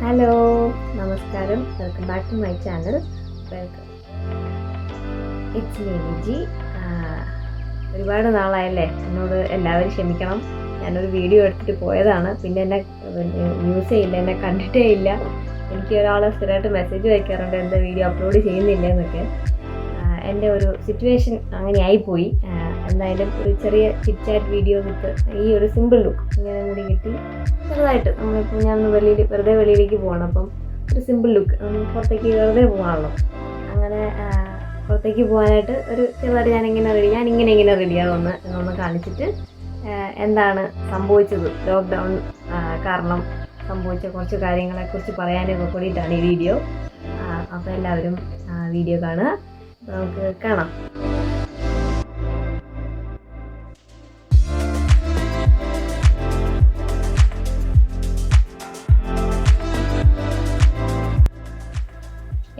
Hello, നമസ്കാരം. Welcome back to my channel. Welcome. It's me Viji. ഒരുപാട് നാളായല്ലേ, എന്നോട് എല്ലാവരും ക്ഷമിക്കണം. ഞാനൊരു വീഡിയോ എടുത്തിട്ട് പോയതാണ്. പിന്നെ എന്നെ ന്യൂസേ ഇല്ല, എന്നെ കണ്ടിട്ടേ ഇല്ല. എനിക്ക് ഒരാൾ സ്ഥിരമായിട്ട് മെസ്സേജ് വയ്ക്കാറുണ്ട്, എന്താ വീഡിയോ അപ്ലോഡ് ചെയ്യുന്നില്ല എന്നൊക്കെ. എൻ്റെ ഒരു സിറ്റുവേഷൻ അങ്ങനെ ആയിപ്പോയി. എന്തായാലും ഒരു ചെറിയ ചിറ്റ് ചാറ്റ് വീഡിയോ വിത്ത് ഈ ഒരു സിമ്പിൾ ലുക്ക് ഇങ്ങനെ കൂടി കിട്ടി. ചെറുതായിട്ട് നമ്മളിപ്പോൾ ഞാൻ വെറുതെ വെളിയിലേക്ക് പോകണം, അപ്പം ഒരു സിമ്പിൾ ലുക്ക് പുറത്തേക്ക് വെറുതെ പോകാണല്ലോ. അങ്ങനെ പുറത്തേക്ക് പോകാനായിട്ട് ഒരു ചെറുതായിട്ട് ഞാനിങ്ങനെ റെഡിയാവുമെന്ന് എന്നൊന്ന് കാണിച്ചിട്ട് എന്താണ് സംഭവിച്ചത്, ലോക്ക്ഡൗൺ കാരണം സംഭവിച്ച കുറച്ച് കാര്യങ്ങളെക്കുറിച്ച് പറയാനൊക്കെ കൂടിയിട്ടാണ് ഈ വീഡിയോ. അപ്പോൾ എല്ലാവരും വീഡിയോ കാണുക, നമുക്ക് കാണാം.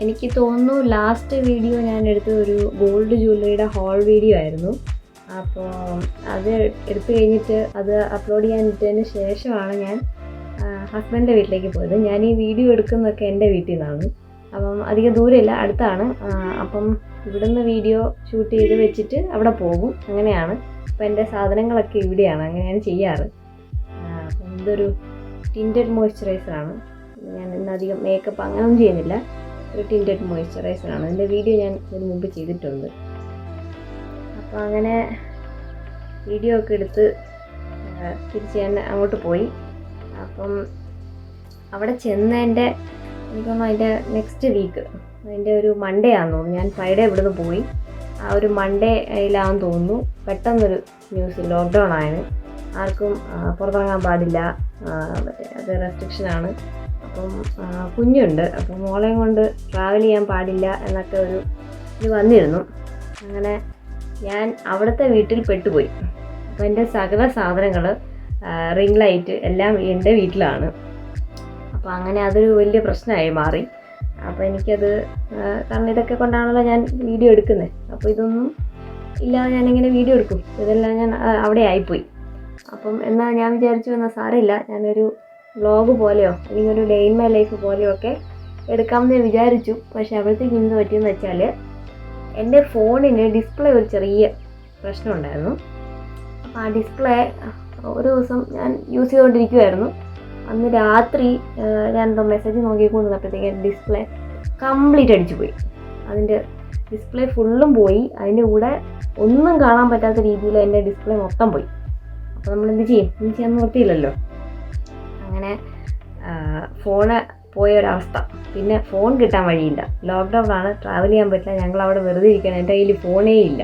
എനിക്ക് തോന്നുന്നു ലാസ്റ്റ് വീഡിയോ ഞാൻ എടുത്തത് ഒരു ഗോൾഡ് ജ്വല്ലറിയുടെ ഹോൾ വീഡിയോ ആയിരുന്നു. അപ്പോൾ അത് എടുത്തു കഴിഞ്ഞിട്ട് അത് അപ്ലോഡ് ചെയ്യാൻ ഇട്ടതിന് ശേഷമാണ് ഞാൻ ഹസ്ബൻഡിൻ്റെ വീട്ടിലേക്ക് പോയത്. ഞാൻ ഈ വീഡിയോ എടുക്കുന്നതൊക്കെ എൻ്റെ വീട്ടിൽ നിന്നാണ്, അപ്പം അധികം ദൂരമില്ല, അടുത്താണ്. അപ്പം ഇവിടുന്ന് വീഡിയോ ഷൂട്ട് ചെയ്ത് വെച്ചിട്ട് അവിടെ പോകും, അങ്ങനെയാണ്. അപ്പോൾ എൻ്റെ സാധനങ്ങളൊക്കെ ഇവിടെയാണ്, അങ്ങനെയാണ് ചെയ്യാറ്. അപ്പം ഇതൊരു ടിൻറ്റഡ് മോയ്സ്ചറൈസറാണ്. ഞാൻ ഇന്നധികം മേക്കപ്പ് അങ്ങനെയൊന്നും ചെയ്യുന്നില്ല, ഒരു ടിൻറ്റഡ് മോയ്സ്ചറൈസറാണ്. എൻ്റെ വീഡിയോ ഞാൻ ഇതിന് മുമ്പ് ചെയ്തിട്ടുണ്ട്. അപ്പോൾ അങ്ങനെ വീഡിയോ ഒക്കെ എടുത്ത് തിരിച്ച് ഞാൻ അങ്ങോട്ട് പോയി. അപ്പം അവിടെ ചെന്നതിൻ്റെ എനിക്കൊന്നും അതിൻ്റെ നെക്സ്റ്റ് വീക്ക്, അതിൻ്റെ ഒരു മൺഡേ ആണെന്ന് തോന്നുന്നു. ഞാൻ ഫ്രൈഡേ ഇവിടുന്ന് പോയി, ആ ഒരു മൺഡേയിലാണെന്ന് തോന്നുന്നു പെട്ടെന്നൊരു ന്യൂസ് ലോക്ക്ഡൗൺ ആയിരുന്നു. ആർക്കും പുറത്തിറങ്ങാൻ പാടില്ല, അത് റെസ്ട്രിക്ഷനാണ്. അപ്പം കുഞ്ഞുണ്ട്, അപ്പം മോളെയും കൊണ്ട് ട്രാവൽ ചെയ്യാൻ പാടില്ല എന്നൊക്കെ ഇത് വന്നിരുന്നു. അങ്ങനെ ഞാൻ അവിടുത്തെ വീട്ടിൽ പെട്ടുപോയി. അപ്പോൾ എൻ്റെ സകല സാധനങ്ങൾ, റിംഗ് ലൈറ്റ് എല്ലാം എൻ്റെ വീട്ടിലാണ്. അപ്പോൾ അങ്ങനെ അതൊരു വലിയ പ്രശ്നമായി മാറി. അപ്പോൾ എനിക്കത്, കാരണം ഇതൊക്കെ കൊണ്ടാണല്ലോ ഞാൻ വീഡിയോ എടുക്കുന്നത്. അപ്പോൾ ഇതൊന്നും ഇല്ലാതെ ഞാനിങ്ങനെ വീഡിയോ എടുക്കും, ഇതെല്ലാം ഞാൻ അവിടെ ആയിപ്പോയി. അപ്പം എന്നാൽ ഞാൻ വിചാരിച്ചു, എന്നാൽ സാരമില്ല, ഞാനൊരു വ്ളോഗ് പോലെയോ അല്ലെങ്കിൽ ഒരു ഡേ ഇൻ മൈ ലൈഫ് പോലെയോ ഒക്കെ എടുക്കാമെന്ന് വിചാരിച്ചു. പക്ഷേ അവിടത്തേക്ക് എന്ത് പറ്റിയെന്ന് വെച്ചാൽ, എൻ്റെ ഫോണിന് ഡിസ്പ്ലേ ഒരു ചെറിയ പ്രശ്നം ഉണ്ടായിരുന്നു. അപ്പോൾ ആ ഡിസ്പ്ലേ ഒരു ദിവസം ഞാൻ യൂസ് ചെയ്തുകൊണ്ടിരിക്കുമായിരുന്നു. അന്ന് രാത്രി ഞാൻ എന്തോ മെസ്സേജ് നോക്കിക്കൊണ്ടിരുന്നപ്പോഴത്തേക്ക് ഡിസ്പ്ലേ കംപ്ലീറ്റ് അടിച്ചു പോയി. അതിൻ്റെ ഡിസ്പ്ലേ ഫുള്ളും പോയി, അതിൻ്റെ കൂടെ ഒന്നും കാണാൻ പറ്റാത്ത രീതിയിൽ എൻ്റെ ഡിസ്പ്ലേ മൊത്തം പോയി. അപ്പോൾ നമ്മൾ എന്ത് ചെയ്യാൻ നിർത്തിയില്ലല്ലോ. അങ്ങനെ ഫോണ് പോയൊരവസ്ഥ. പിന്നെ ഫോൺ കിട്ടാൻ വഴിയില്ല, ലോക്ക്ഡൗൺ ആണ്, ട്രാവൽ ചെയ്യാൻ പറ്റില്ല, ഞങ്ങളവിടെ വെറുതെ ഇരിക്കണം, എൻ്റെ കയ്യിൽ ഫോണേ ഇല്ല.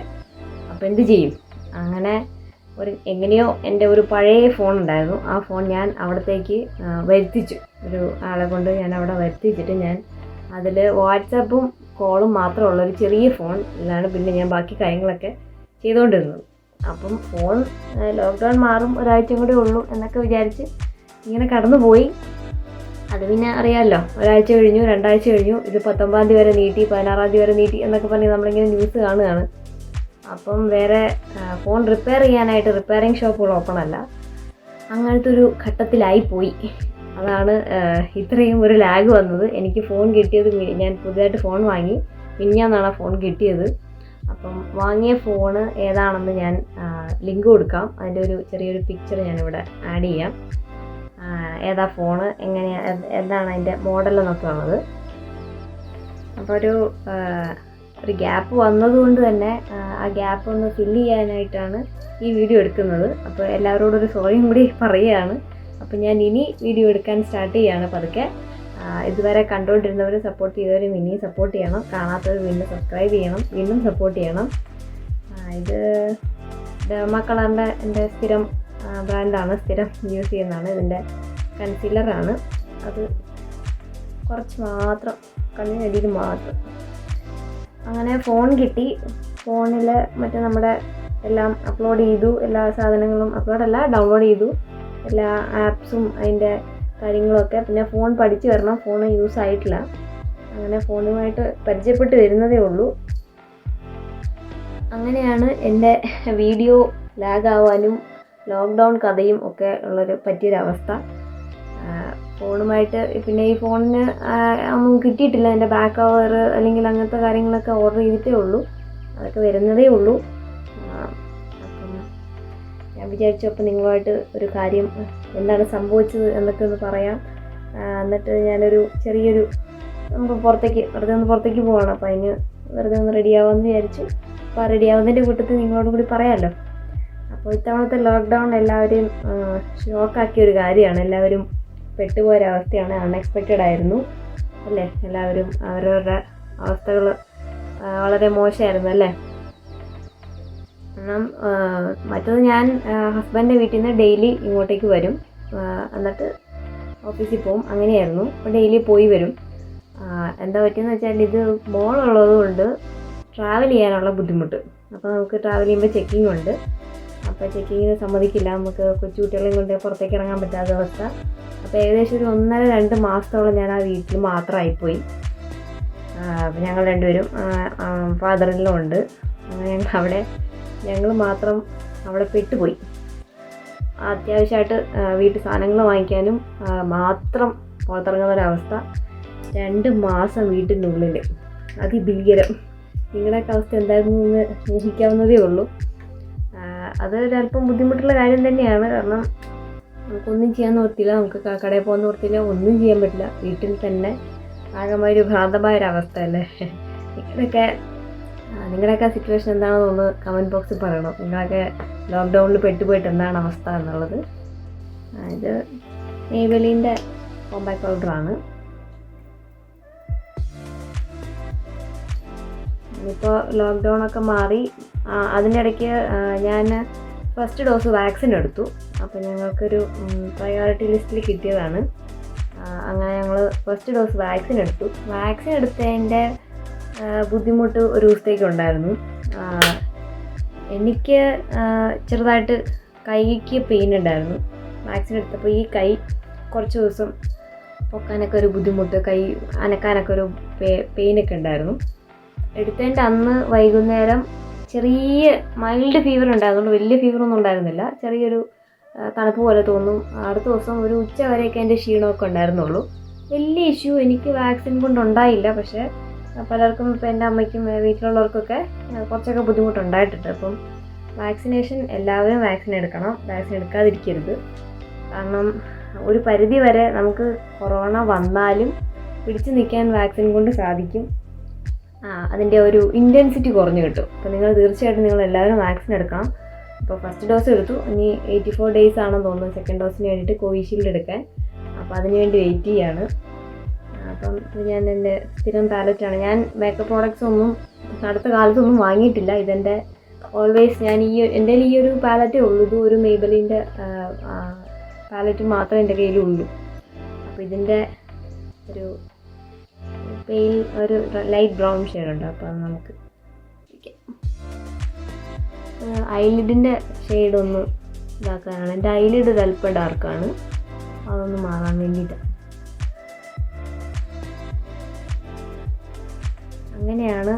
അപ്പോൾ എന്ത് ചെയ്യും? അങ്ങനെ എങ്ങനെയോ എൻ്റെ ഒരു പഴയ ഫോൺ ഉണ്ടായിരുന്നു, ആ ഫോൺ ഞാൻ അവിടത്തേക്ക് വരുത്തിച്ചു. ഒരു ആളെ കൊണ്ട് ഞാൻ അവിടെ വരുത്തിച്ചിട്ട് ഞാൻ അതിൽ വാട്സാപ്പും കോളും മാത്രമുള്ള ഒരു ചെറിയ ഫോണിലാണ് പിന്നെ ഞാൻ ബാക്കി കാര്യങ്ങളൊക്കെ ചെയ്തുകൊണ്ടിരുന്നത്. അപ്പം ഫോൺ ലോക്ക്ഡൗൺ മാറും, ഒരാഴ്ചയും കൂടെ ഉള്ളൂ എന്നൊക്കെ വിചാരിച്ച് ഇങ്ങനെ കടന്നുപോയി. അത് പിന്നെ അറിയാമല്ലോ, ഒരാഴ്ച കഴിഞ്ഞു, 2 ആഴ്ച കഴിഞ്ഞു, ഇത് 19-ാം തീയതി വരെ നീട്ടി, 16-ാം തീയതി വരെ നീട്ടി എന്നൊക്കെ പറഞ്ഞ് നമ്മളിങ്ങനെ ന്യൂസ് കാണുകയാണ്. അപ്പം വേറെ ഫോൺ റിപ്പയർ ചെയ്യാനായിട്ട് റിപ്പയറിങ് ഷോപ്പുകൾ ഓപ്പൺ അല്ല. അങ്ങനത്തെ ഒരു ഘട്ടത്തിലായിപ്പോയി. അതാണ് ഇത്രയും ഒരു ലാഗ് വന്നത്. എനിക്ക് ഫോൺ കിട്ടിയത്, ഞാൻ പുതിയതായിട്ട് ഫോൺ വാങ്ങി, മിനിഞ്ഞാന്നാണ് ഫോൺ കിട്ടിയത്. അപ്പം വാങ്ങിയ ഫോണ് ഏതാണെന്ന് ഞാൻ ലിങ്ക് കൊടുക്കാം, അതിൻ്റെ ഒരു ചെറിയൊരു പിക്ചർ ഞാനിവിടെ ആഡ് ചെയ്യാം. ഏതാ ഫോണ്, എന്താണ് അതിൻ്റെ മോഡലെന്നൊക്കെ ഉള്ളത്. അപ്പോൾ ഒരു ഗ്യാപ്പ് വന്നതുകൊണ്ട് തന്നെ ആ ഗ്യാപ്പ് ഒന്ന് ഫില്ല് ചെയ്യാനായിട്ടാണ് ഈ വീഡിയോ എടുക്കുന്നത്. അപ്പോൾ എല്ലാവരോടും ഒരു സോറിയും കൂടി പറയുകയാണ്. അപ്പോൾ ഞാൻ ഇനി വീഡിയോ എടുക്കാൻ സ്റ്റാർട്ട് ചെയ്യുകയാണ് പതുക്കെ. ഇതുവരെ കണ്ടുകൊണ്ടിരുന്നവർ, സപ്പോർട്ട് ചെയ്തവരും ഇനിയും സപ്പോർട്ട് ചെയ്യണം, കാണാത്തവർ വീണ്ടും സബ്സ്ക്രൈബ് ചെയ്യണം, വീണ്ടും സപ്പോർട്ട് ചെയ്യണം. ഇത് ഡെർമ കളറിൻ്റെ എൻ്റെ സ്ഥിരം ബ്രാൻഡാണ്, സ്ഥിരം യൂസ് ചെയ്യുന്നതാണ്. ഇതിൻ്റെ കൺസീലറാണ്, അത് കുറച്ച് മാത്രം, കണ്ണിനടിയിൽ മാത്രം. അങ്ങനെ ഫോൺ കിട്ടി. ഫോണിൽ മറ്റേ നമ്മുടെ എല്ലാം അപ്ലോഡ് ചെയ്തു, എല്ലാ സാധനങ്ങളും ഡൗൺലോഡ് ചെയ്തു, എല്ലാ ആപ്സും അതിൻ്റെ കാര്യങ്ങളൊക്കെ. പിന്നെ ഫോൺ പഠിച്ചു വരണം, ഫോൺ യൂസ് ആയിട്ടില്ല. അങ്ങനെ ഫോണുമായിട്ട് പരിചയപ്പെട്ട് വരുന്നതേ ഉള്ളൂ. അങ്ങനെയാണ് എൻ്റെ വീഡിയോ ലാഗ് ആവാനും ലോക്ക്ഡൗൺ കഥയും ഒക്കെ പറ്റിയൊരവസ്ഥ. ഫോണുമായിട്ട് പിന്നെ ഈ ഫോണിന് ഒന്നും കിട്ടിയിട്ടില്ല. എൻ്റെ ബാക്ക് കവർ അല്ലെങ്കിൽ അങ്ങനത്തെ കാര്യങ്ങളൊക്കെ ഓർഡർ ചെയ്തിട്ടേ ഉള്ളൂ, അതൊക്കെ വരുന്നതേ ഉള്ളൂ. അപ്പം ഞാൻ വിചാരിച്ചു അപ്പോൾ നിങ്ങളുമായിട്ട് ഒരു കാര്യം എന്താണ് സംഭവിച്ചത് എന്നൊക്കെ ഒന്ന് പറയാം. എന്നിട്ട് ഞാനൊരു ചെറിയൊരു നമുക്ക് വെറുതെ ഒന്ന് പുറത്തേക്ക് പോവാണ്. അപ്പോൾ അതിന് വെറുതെ ഒന്ന് റെഡിയാവാമെന്ന് വിചാരിച്ചു. അപ്പോൾ ആ റെഡിയാവുന്നതിൻ്റെ കൂട്ടത്തിൽ നിങ്ങളോടും കൂടി പറയാമല്ലോ. അപ്പോൾ ഇത്തവണത്തെ ലോക്ക്ഡൗൺ എല്ലാവരെയും ഷോക്കാക്കിയ ഒരു കാര്യമാണ്. എല്ലാവരും പെട്ടുപോയൊരവസ്ഥയാണ്. അൺഎക്സ്പെക്റ്റഡ് ആയിരുന്നു അല്ലേ? എല്ലാവരും അവരവരുടെ അവസ്ഥകൾ വളരെ മോശമായിരുന്നു അല്ലേ? കാരണം മറ്റത് ഞാൻ ഹസ്ബൻഡിൻ്റെ വീട്ടിൽ നിന്ന് ഡെയിലി ഇങ്ങോട്ടേക്ക് വരും, എന്നിട്ട് ഓഫീസിൽ പോകും, അങ്ങനെയായിരുന്നു. അപ്പോൾ ഡെയിലി പോയി വരും. എന്താ പറ്റിയെന്ന് വെച്ചാൽ ഇത് മോളുള്ളത് കൊണ്ട് ട്രാവൽ ചെയ്യാനുള്ള ബുദ്ധിമുട്ട്. അപ്പോൾ നമുക്ക് ട്രാവൽ ചെയ്യുമ്പോൾ ചെക്കിംഗ് ഉണ്ട്. അപ്പോൾ ചെക്കിങ്ങിന് സമ്മതിക്കില്ല, നമുക്ക് കൊച്ചുകുട്ടികളെയും കൊണ്ട് പുറത്തേക്ക് ഇറങ്ങാൻ പറ്റാത്ത അവസ്ഥ. അപ്പോൾ ഏകദേശം ഒരു 1.5-2 മാസത്തോളം ഞാൻ ആ വീട്ടിൽ മാത്രമായിപ്പോയി. ഞങ്ങൾ രണ്ടുപേരും ഫാദറിലും ഉണ്ട്. ഞങ്ങൾ മാത്രം അവിടെ പെട്ടുപോയി. അത്യാവശ്യമായിട്ട് വീട്ടിൽ സാധനങ്ങൾ വാങ്ങിക്കാനും മാത്രം പുറത്തിറങ്ങുന്നൊരവസ്ഥ. 2 മാസം വീട്ടിൻ്റെ ഉള്ളിൽ, അതിഭീകരം. നിങ്ങളുടെയൊക്കെ അവസ്ഥ എന്തായിരുന്നു എന്ന് ഊഹിക്കാവുന്നതേ ഉള്ളൂ. അതൊരല്പം ബുദ്ധിമുട്ടുള്ള കാര്യം തന്നെയാണ്. കാരണം നമുക്കൊന്നും ചെയ്യാൻ നിർത്തില്ല, നമുക്ക് കടയിൽ പോകാൻ നിർത്തില്ല, ഒന്നും ചെയ്യാൻ പറ്റില്ല. വീട്ടിൽ തന്നെ ആകമായൊരു ഭ്രാന്തമായൊരവസ്ഥ അല്ലേ? നിങ്ങളുടെയൊക്കെ സിറ്റുവേഷൻ എന്താണെന്ന് ഒന്ന് കമൻറ്റ് ബോക്സിൽ പറയണം. നിങ്ങളൊക്കെ ലോക്ക്ഡൗണിൽ പെട്ടുപോയിട്ട് എന്താണ് അവസ്ഥ എന്നുള്ളത്. ഇത് മേബലിൻ്റെ കോമ്പാക്ട് പൗഡറാണ്. ഇപ്പോൾ ലോക്ക്ഡൗണൊക്കെ മാറി. അതിനിടയ്ക്ക് ഞാൻ ഫസ്റ്റ് ഡോസ് വാക്സിൻ എടുത്തു. അപ്പോൾ ഞങ്ങൾക്കൊരു പ്രയോറിറ്റി ലിസ്റ്റിൽ കിട്ടിയതാണ്. അങ്ങനെ ഞങ്ങൾ ഫസ്റ്റ് ഡോസ് വാക്സിൻ എടുത്തു. വാക്സിൻ എടുത്തതിൻ്റെ ബുദ്ധിമുട്ട് ഒരു ദിവസത്തേക്ക് ഉണ്ടായിരുന്നു. എനിക്ക് ചെറുതായിട്ട് കൈക്ക് പെയിൻ ഉണ്ടായിരുന്നു. വാക്സിൻ എടുത്തപ്പോൾ ഈ കൈ കുറച്ച് ദിവസം പൊക്കാനൊക്കെ ഒരു ബുദ്ധിമുട്ട്, കൈ അനക്കാനൊക്കെ ഒരു പെയിനൊക്കെ ഉണ്ടായിരുന്നു. എടുത്തതിൻ്റെ അന്ന് വൈകുന്നേരം ചെറിയ മൈൽഡ് ഫീവർ ഉണ്ടായിരുന്നു. വലിയ ഫീവറൊന്നും ഉണ്ടായിരുന്നില്ല, ചെറിയൊരു തണുപ്പ് പോലെ തോന്നും. അടുത്ത ദിവസം ഒരു ഉച്ച വരെയൊക്കെ എൻ്റെ ക്ഷീണമൊക്കെ ഉണ്ടായിരുന്നുള്ളൂ. വലിയ ഇഷ്യൂ എനിക്ക് വാക്സിൻ കൊണ്ടുണ്ടായില്ല. പക്ഷേ പലർക്കും, ഇപ്പോൾ എൻ്റെ അമ്മയ്ക്കും വീട്ടിലുള്ളവർക്കൊക്കെ കുറച്ചൊക്കെ ബുദ്ധിമുട്ടുണ്ടായിട്ടുണ്ട്. അപ്പം വാക്സിനേഷൻ, എല്ലാവരും വാക്സിൻ എടുക്കണം, വാക്സിൻ എടുക്കാതിരിക്കരുത്. കാരണം ഒരു പരിധി വരെ നമുക്ക് കൊറോണ വന്നാലും പിടിച്ചു നിൽക്കാൻ വാക്സിൻ കൊണ്ട് സാധിക്കും. അതിൻ്റെ ഒരു ഇൻറ്റൻസിറ്റി കുറഞ്ഞു കിട്ടും. അപ്പോൾ നിങ്ങൾ തീർച്ചയായിട്ടും എല്ലാവരും വാക്സിൻ എടുക്കണം. അപ്പോൾ ഫസ്റ്റ് ഡോസ് എടുത്തു, ഇനി 84 ഡേയ്സ് ആണെന്ന് തോന്നുന്നു സെക്കൻഡ് ഡോസിന് വേണ്ടിയിട്ട് കോവിഷീൽഡ് എടുക്കാൻ. അപ്പോൾ അതിനുവേണ്ടി വെയിറ്റ് ചെയ്യാണ്. അപ്പം ഞാൻ എൻ്റെ സ്ഥിരം പാലറ്റാണ്. ഞാൻ മേക്കപ്പ് പ്രോഡക്റ്റ്സ് ഒന്നും അടുത്ത കാലത്തൊന്നും വാങ്ങിയിട്ടില്ല. ഇതെൻ്റെ ഓൾവേസ് ഞാൻ എൻ്റെ ഈ ഒരു പാലറ്റേ ഉള്ളൂ. ഇത് ഒരു മേബലിൻ്റെ പാലറ്റ് മാത്രമേ എൻ്റെ കയ്യിലുള്ളൂ. അപ്പോൾ ഇതിൻ്റെ ഒരു പെയിൽ ഒരു ലൈറ്റ് ബ്രൗൺ ഷെയ്ഡുണ്ട്. അപ്പോൾ അത് നമുക്ക് ഐലിഡിൻ്റെ ഷെയ്ഡൊന്ന് ഇതാക്കാനാണ്. എൻ്റെ ഐലിഡ് ഒരല്പം ഡാർക്കാണ്, അതൊന്ന് മാറാൻ വേണ്ടിയിട്ട്. അങ്ങനെയാണ്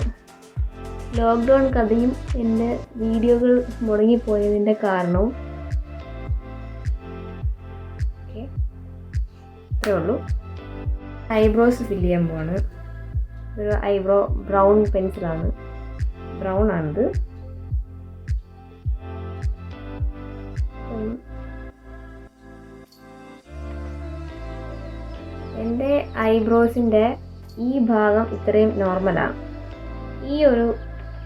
ലോക്ക്ഡൗൺ കഥയും എൻ്റെ വീഡിയോകൾ മുടങ്ങിപ്പോയതിൻ്റെ കാരണവും. ഓക്കെ, ഇത്രേ ഉള്ളൂ. ഐബ്രോസ് ഫില്ല് ചെയ്യാൻ പോവാണ്. ഒരു ഐബ്രോ ബ്രൗൺ പെൻസിലാണ്, ബ്രൗൺ ആണിത്. എൻ്റെ ഐബ്രോസിൻ്റെ ഈ ഭാഗം ഇത്രയും നോർമലാണ്. ഈ ഒരു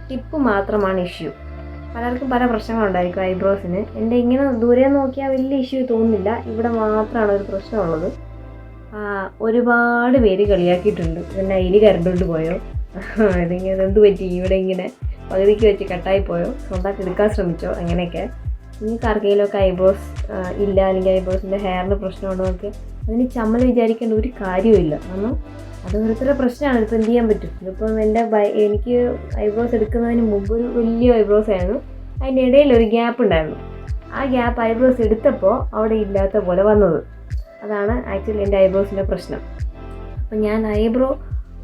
ടിപ്പ് മാത്രമാണ് ഇഷ്യൂ. പലർക്കും പല പ്രശ്നങ്ങളുണ്ടായിരിക്കും ഐബ്രോസിന്. എൻ്റെ ഇങ്ങനെ ദൂരെ നോക്കിയാൽ വലിയ ഇഷ്യൂ തോന്നുന്നില്ല, ഇവിടെ മാത്രമാണ് ഒരു പ്രശ്നമുള്ളത്. ഒരുപാട് പേര് കളിയാക്കിയിട്ടുണ്ട്, പിന്നെ അതിൽ കരണ്ടുകൊണ്ട് പോയോ, ഇതിങ്ങനെ എന്ത് പറ്റി, ഇവിടെ ഇങ്ങനെ പകുതിക്ക് വെച്ച് കട്ടായി പോയോ, സ്വന്തമായിട്ട് എടുക്കാൻ ശ്രമിച്ചോ, അങ്ങനെയൊക്കെ. നിങ്ങൾക്ക് ആർക്കെങ്കിലുമൊക്കെ ഐബ്രോസ് ഇല്ല, അല്ലെങ്കിൽ ഐബ്രോസിൻ്റെ ഹെയറിന് പ്രശ്നമുണ്ടോ എന്നൊക്കെ അതിന് ചമ്മൽ വിചാരിക്കേണ്ട ഒരു കാര്യമില്ല. കാരണം അത് ഓരോരുത്തരുടെ പ്രശ്നമാണ്. ഇതിപ്പോൾ എന്ത് ചെയ്യാൻ പറ്റും. ഇതിപ്പം എനിക്ക് ഐബ്രോസ് എടുക്കുന്നതിന് മുമ്പ് ഒരു വലിയ ഐബ്രോസ് ആയിരുന്നു, അതിൻ്റെ ഇടയിൽ ഒരു ഗ്യാപ്പ് ഉണ്ടായിരുന്നു. ആ ഗ്യാപ്പ് ഐബ്രോസ് എടുത്തപ്പോൾ അവിടെ ഇല്ലാത്ത പോലെ വന്നത്. അതാണ് ആക്ച്വലി എൻ്റെ ഐബ്രോസിൻ്റെ പ്രശ്നം. അപ്പം ഞാൻ ഐബ്രോ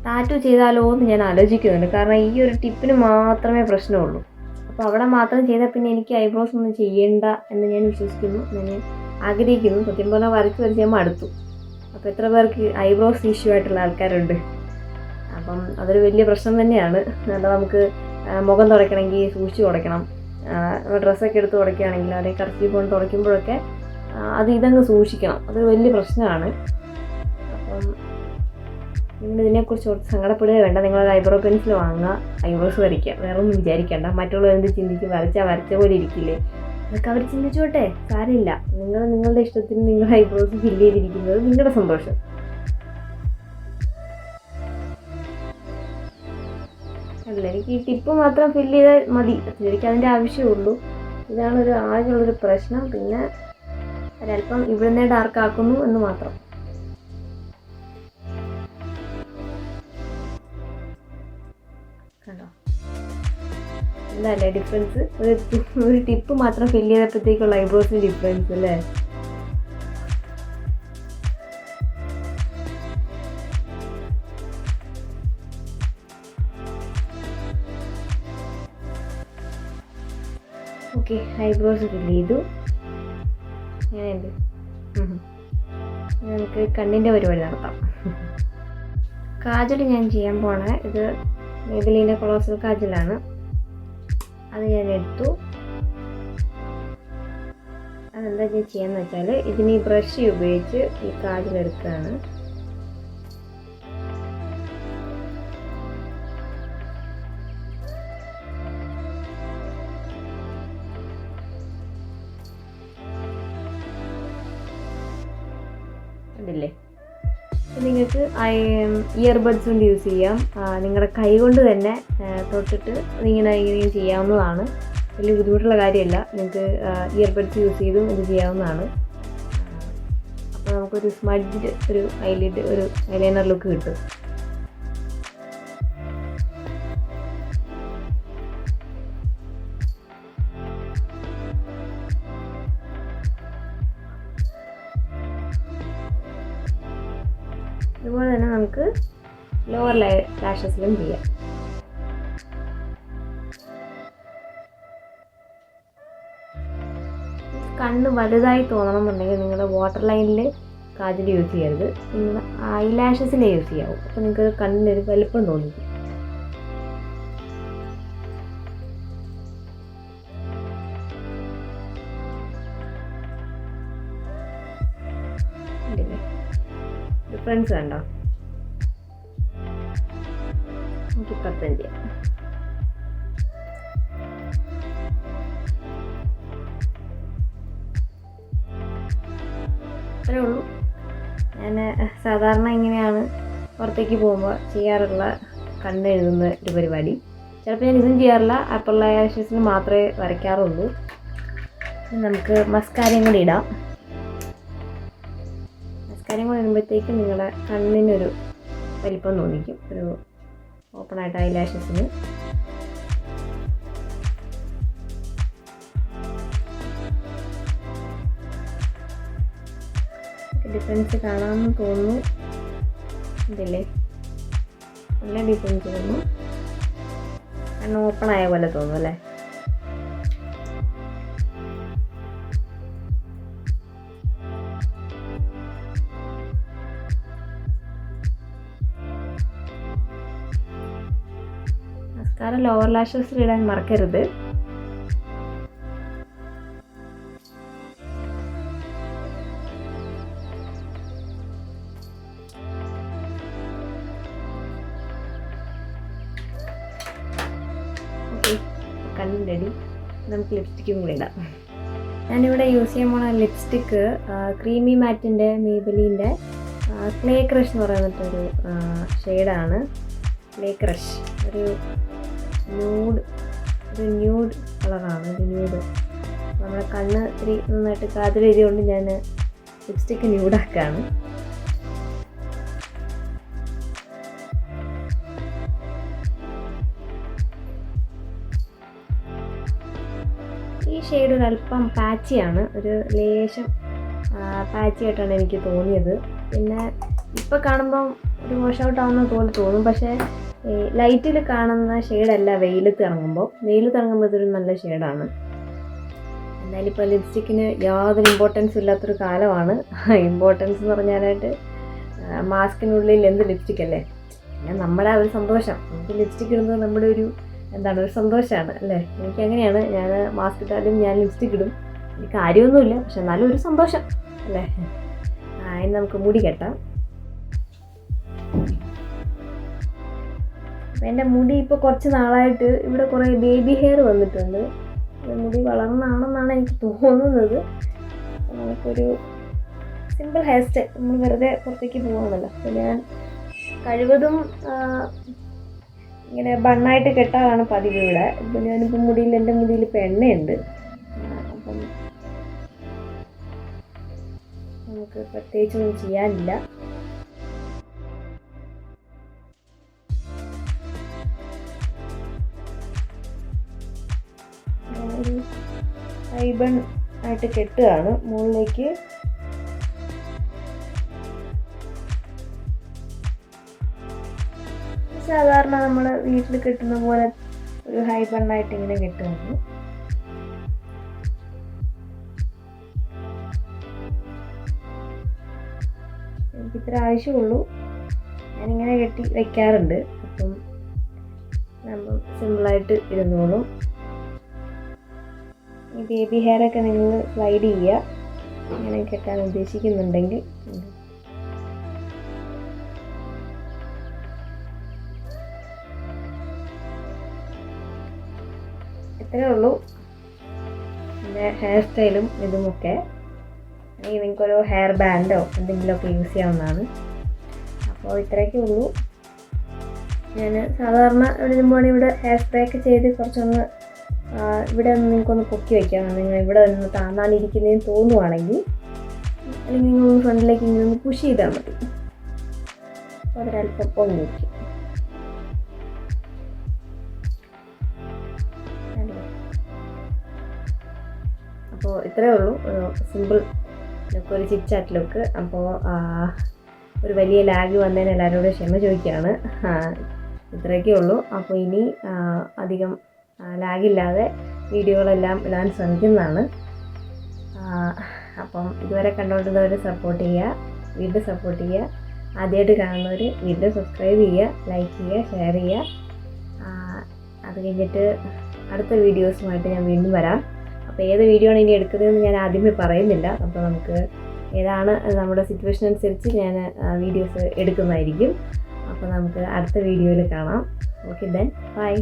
ടാറ്റു ചെയ്താലോ എന്ന് ഞാൻ ആലോചിക്കുന്നുണ്ട്. കാരണം ഈ ഒരു ടിപ്പിന് മാത്രമേ പ്രശ്നമുള്ളൂ. അപ്പോൾ അവിടെ മാത്രം ചെയ്താൽ പിന്നെ എനിക്ക് ഐബ്രോസ് ഒന്നും ചെയ്യേണ്ട എന്ന് ഞാൻ വിശ്വസിക്കുന്നു, ഞാൻ ആഗ്രഹിക്കുന്നു. സത്യം പറഞ്ഞാൽ വരച്ച് ഞാൻ മടുത്തു. അപ്പോൾ എത്ര പേർക്ക് ഐബ്രോസ് ഇഷ്യൂ ആയിട്ടുള്ള ആൾക്കാരുണ്ട്. അപ്പം അതൊരു വലിയ പ്രശ്നം തന്നെയാണ്. അപ്പോൾ നമുക്ക് മുഖം തുടയ്ക്കണമെങ്കിൽ സൂക്ഷിച്ച് തുടയ്ക്കണം. ഡ്രസ്സൊക്കെ എടുത്ത് തുടയ്ക്കുകയാണെങ്കിൽ അല്ലെങ്കിൽ കർച്ചീഫ് കൊണ്ട് തുടയ്ക്കുമ്പോഴൊക്കെ ഇതങ്ങ് സൂക്ഷിക്കണം. അതൊരു വലിയ പ്രശ്നമാണ്. അപ്പം നിങ്ങൾ ഇതിനെക്കുറിച്ച് ഓർത്ത് സങ്കടപ്പെടുക വേണ്ട. നിങ്ങൾ ഐബ്രോ പെൻസിൽ വാങ്ങുക, ഐബ്രോസ് വരയ്ക്കുക. വേറെ ഒന്നും വിചാരിക്കേണ്ട. മറ്റുള്ളവരെന്ത് ചിന്തിക്കും, വരച്ച പോലെ ഇരിക്കില്ലേ, അതൊക്കെ അവർ ചിന്തിച്ചോട്ടെ, സാരമില്ല. നിങ്ങളുടെ ഇഷ്ടത്തിന് നിങ്ങൾ ഐബ്രോസ് ഫില്ല് ചെയ്തിരിക്കുന്നത് നിങ്ങളുടെ സന്തോഷം. അല്ല, എനിക്ക് ഈ ടിപ്പ് മാത്രം ഫില്ല് ചെയ്താൽ മതി. എനിക്ക് അതിൻ്റെ ആവശ്യമുള്ളൂ. ഇതാണ് ആകെയുള്ളൊരു പ്രശ്നം. പിന്നെ ഒരല്പം ഇവിടുന്നേ ഡാർക്കാക്കുന്നു എന്ന് മാത്രം. കണ്ടോ എന്താല്ലേ ഡിഫറൻസ്? ഒരു ടിപ്പ് മാത്രം ഫില്ല് ചെയ്തപ്പോഴത്തേക്കുള്ള ഐബ്രോസിന് ഡിഫറൻസ് അല്ലേ? ഓക്കെ, ഐബ്രോസ് ഫില്ല് ചെയ്തു. അങ്ങനെയുണ്ട്. നമുക്ക് കണ്ണിൻ്റെ പരിപാടി നടത്താം. കാജൽ ഞാൻ ചെയ്യാൻ പോണേ ഇത് മേബിലിൻ്റെ കൊളോസൽ കാജലാണ്. അത് ഞാൻ എടുത്തു. അതെന്താ ഞാൻ ചെയ്യാന്ന് വെച്ചാൽ ഇതിന് ഈ ബ്രഷ് ഉപയോഗിച്ച് ഈ കാജൽ എടുക്കുകയാണ്. കണ്ടില്ലേ? നിങ്ങൾക്ക് ഇയർബഡ്സ് കൊണ്ട് യൂസ് ചെയ്യാം. നിങ്ങളുടെ കൈ കൊണ്ട് തന്നെ തൊട്ടിട്ട് ഇങ്ങനെ ചെയ്യാവുന്നതാണ്. വലിയ ബുദ്ധിമുട്ടുള്ള കാര്യമല്ല. നിങ്ങൾക്ക് ഇയർബഡ്സ് യൂസ് ചെയ്തും ഇത് ചെയ്യാവുന്നതാണ്. അപ്പോൾ നമുക്കൊരു സ്മഡ്ജ് ഒരു ഐലൈനർ ലുക്ക് കിട്ടും. അതുപോലെ തന്നെ നമുക്ക് ലോവർ ലാഷസിലും ചെയ്യാം. കണ്ണ് വലുതായി തോന്നണമെന്നുണ്ടെങ്കിൽ നിങ്ങൾ വാട്ടർ ലൈനിൽ കാജൽ യൂസ് ചെയ്യരുത്. നിങ്ങൾ ഐ ലാഷസിലേ യൂസ് ചെയ്യാവൂ. അപ്പോൾ നിങ്ങൾക്ക് കണ്ണിനൊരു വലുപ്പം തോന്നിക്കും. ഡിഫറൻസ് കണ്ടോ? നമുക്ക് ഇപ്പത്തം ചെയ്യാം. അത്രേ ഉള്ളൂ. ഞാൻ സാധാരണ ഇങ്ങനെയാണ് പുറത്തേക്ക് പോകുമ്പോൾ ചെയ്യാറുള്ള കണ്ണെഴുതുന്ന ഒരു പരിപാടി. ചിലപ്പോൾ ഞാൻ ഇതും ചെയ്യാറില്ല. അപ്പർ ലാഷസിന് മാത്രമേ വരയ്ക്കാറുള്ളൂ. നമുക്ക് മസ്കാരയും കൂടി ഇടാം. മസ്കാരയും കൂടി ഇടുമ്പോഴത്തേക്കും നിങ്ങളുടെ കണ്ണിനൊരു വലിപ്പം തോന്നിക്കും, ഒരു ഓപ്പണായിട്ട് ഐ ലാഷസിന്. ഡിഫറൻസ് കാണാമെന്ന് തോന്നുന്നു. ഇതില്ലേ നല്ല ഡിഫറൻസ് തോന്നുന്നു. കണ്ണ് ഓപ്പൺ ആയ പോലെ തോന്നും അല്ലേ? മസ്കാര ലോവർ ലാഷസിൽ ഇടാൻ മറക്കരുത്. കണ്ണിൻ്റെ അടി നമുക്ക് ലിപ്സ്റ്റിക്കും കൂടി ഇടാം. ഞാനിവിടെ യൂസ് ചെയ്യാൻ പോണ ലിപ്സ്റ്റിക്ക് ക്രീമി മാറ്റിൻ്റെ മേബിലിൻ്റെ ക്ലേ ക്രഷ് എന്ന് പറയുന്നിട്ടൊരു ഷെയ്ഡാണ്. ക്ലേ ക്രഷ് ഒരു ന്യൂഡ് കളറാണ്. ഒരു ന്യൂഡ് നമ്മുടെ കണ്ണ് ഇത്തിരി നന്നായിട്ട് കാതിൽ എഴുതിയോണ്ട് ഞാൻ ലിപ്സ്റ്റിക്ക് ന്യൂഡാക്കാണ്. ഈ ഷെയ്ഡ് ഒരല്പം പാച്ചിയാണ്, ഒരു ലേശം പാച്ചിയായിട്ടാണ് എനിക്ക് തോന്നിയത്. പിന്നെ ഇപ്പോൾ കാണുമ്പം ഒരു വാഷ് ഔട്ട് ആവുന്ന പോലെ തോന്നും, പക്ഷേ ലൈറ്റിൽ കാണുന്ന ഷെയ്ഡല്ല വെയിലത്ത് ഇറങ്ങുമ്പോൾ ഇതൊരു നല്ല ഷെയ്ഡാണ്. എന്നാലും ഇപ്പോൾ ലിപ്സ്റ്റിക്കിന് യാതൊരു ഇമ്പോർട്ടൻസ് ഇല്ലാത്തൊരു കാലമാണ്. ഇമ്പോർട്ടൻസ് എന്ന് പറഞ്ഞാലായിട്ട് മാസ്കിനുള്ളിൽ എന്ത് ലിപ്സ്റ്റിക് അല്ലേ, പിന്നെ നമ്മുടെ ഒരു സന്തോഷം, നമുക്ക് ലിപ്സ്റ്റിക് ഇടുന്നത് നമ്മുടെ ഒരു ഒരു സന്തോഷമാണ് അല്ലേ. എനിക്ക് അങ്ങനെയാണ്, ഞാൻ മാസ്ക് ഇട്ടാലും ഞാൻ ലിപ്സ്റ്റിക് ഇടും, എനിക്ക് കാര്യമൊന്നുമില്ല, പക്ഷെ എന്നാലും ഒരു സന്തോഷം അല്ലേ. ഇനി നമുക്ക് മുടി കെട്ടാം. എൻ്റെ മുടി ഇപ്പോൾ കുറച്ച് നാളായിട്ട് ഇവിടെ കുറേ ബേബി ഹെയർ വന്നിട്ടുണ്ട്. മുടി വളർന്നാണെന്നാണ് എനിക്ക് തോന്നുന്നത്. നമുക്കൊരു സിമ്പിൾ ഹെയർ സ്റ്റൈൽ, നമ്മൾ വെറുതെ പുറത്തേക്ക് പോകാണല്ലോ, അപ്പോൾ ഞാൻ കഴിവതും ഇങ്ങനെ ബണ്ണായിട്ട് കെട്ടാറാണ് പതിവ് ഇവിടെ. ഇപ്പം ഞാനിപ്പോൾ മുടിയിൽ, എൻ്റെ മുടിയിൽ ഇപ്പോൾ എണ്ണയുണ്ട്, അപ്പം നമുക്ക് പ്രത്യേകിച്ചൊന്നും ചെയ്യാനില്ല. ഒരു ഐബൺ ആയിട്ട് കെട്ടുകയാണ് മുകളിലേക്ക്. സാധാരണ നമ്മൾ വീട്ടിൽ കെട്ടുന്ന പോലെ ഒരു ഹൈ ബണ്ണായിട്ട് ഇങ്ങനെ കെട്ടുകയാണ്. എനിക്കിത്ര ആവശ്യമുള്ളൂ, ഞാനിങ്ങനെ കെട്ടി വയ്ക്കാറുണ്ട്. അപ്പം നമ്മൾ സിമ്പിളായിട്ട് ഇരുന്നോളും. ഈ ബേബി ഹെയറൊക്കെ നിങ്ങൾ സ്ലൈഡ് ചെയ്യുക, ഇങ്ങനെ കെട്ടാൻ ഉദ്ദേശിക്കുന്നുണ്ടെങ്കിൽ. ഇത്രയേ ഉള്ളൂ എൻ്റെ ഹെയർ സ്റ്റൈലും ഇതുമൊക്കെ. അല്ലെങ്കിൽ നിങ്ങൾക്കൊരു ഹെയർ ബാൻഡോ എന്തെങ്കിലുമൊക്കെ യൂസ് ചെയ്യാവുന്നതാണ്. അപ്പോൾ ഇത്രയൊക്കെ ഉള്ളൂ. ഞാൻ സാധാരണ ഇവിടെ ഇരുമ്പോഴാണ് ഇവിടെ ഹെയർ സ്പ്രേ ഒക്കെ ചെയ്ത് കുറച്ചൊന്ന് ഇവിടെ ഒന്ന് നിങ്ങൾക്കൊന്ന് പൊക്കി വയ്ക്കാം. നിങ്ങൾ ഇവിടെ ഒന്ന് താന്നാനിരിക്കുന്നതെന്ന് തോന്നുവാണെങ്കിൽ, അല്ലെങ്കിൽ നിങ്ങളൊന്ന് ഫ്രണ്ടിലേക്ക് ഇങ്ങനെ ഒന്ന് പുഷ് ചെയ്താൽ മതി, അപ്പോൾ അതൊരല്പം പൊങ്ങിയിരിക്കും. അപ്പോൾ ഇത്രയേ ഉള്ളൂ, ഒരു സിമ്പിൾ ലുക്ക്, ഒരു ചിറ്റ് ലുക്ക്. അപ്പോൾ ഒരു വലിയ ലാഗ് വന്നതിന് എല്ലാവരോടും ക്ഷമ ചോദിക്കുകയാണ്. ഇത്രയൊക്കെ ഉള്ളൂ. അപ്പോൾ ഇനി അധികം ലാഗില്ലാതെ വീഡിയോകളെല്ലാം ഇടാൻ ശ്രമിക്കുന്നതാണ്. അപ്പം ഇതുവരെ കണ്ടുകൊണ്ടിരുന്നവർ സപ്പോർട്ട് ചെയ്യുക, വീണ്ടും സപ്പോർട്ട് ചെയ്യുക. ആദ്യമായിട്ട് കാണുന്നവർ വീണ്ടും സബ്സ്ക്രൈബ് ചെയ്യുക, ലൈക്ക് ചെയ്യുക, ഷെയർ ചെയ്യുക. അത് കഴിഞ്ഞിട്ട് അടുത്ത വീഡിയോസുമായിട്ട് ഞാൻ വീണ്ടും വരാം. അപ്പോൾ ഏത് വീഡിയോ ആണ് ഇനി എടുക്കുന്നതെന്ന് ഞാൻ ആദ്യമേ പറയുന്നില്ല. അപ്പോൾ നമുക്ക് ഏതാണ് നമ്മുടെ സിറ്റുവേഷൻ അനുസരിച്ച് ഞാൻ വീഡിയോസ് എടുക്കുന്നതായിരിക്കും. അപ്പോൾ നമുക്ക് അടുത്ത വീഡിയോയിൽ കാണാം. Okay then bye.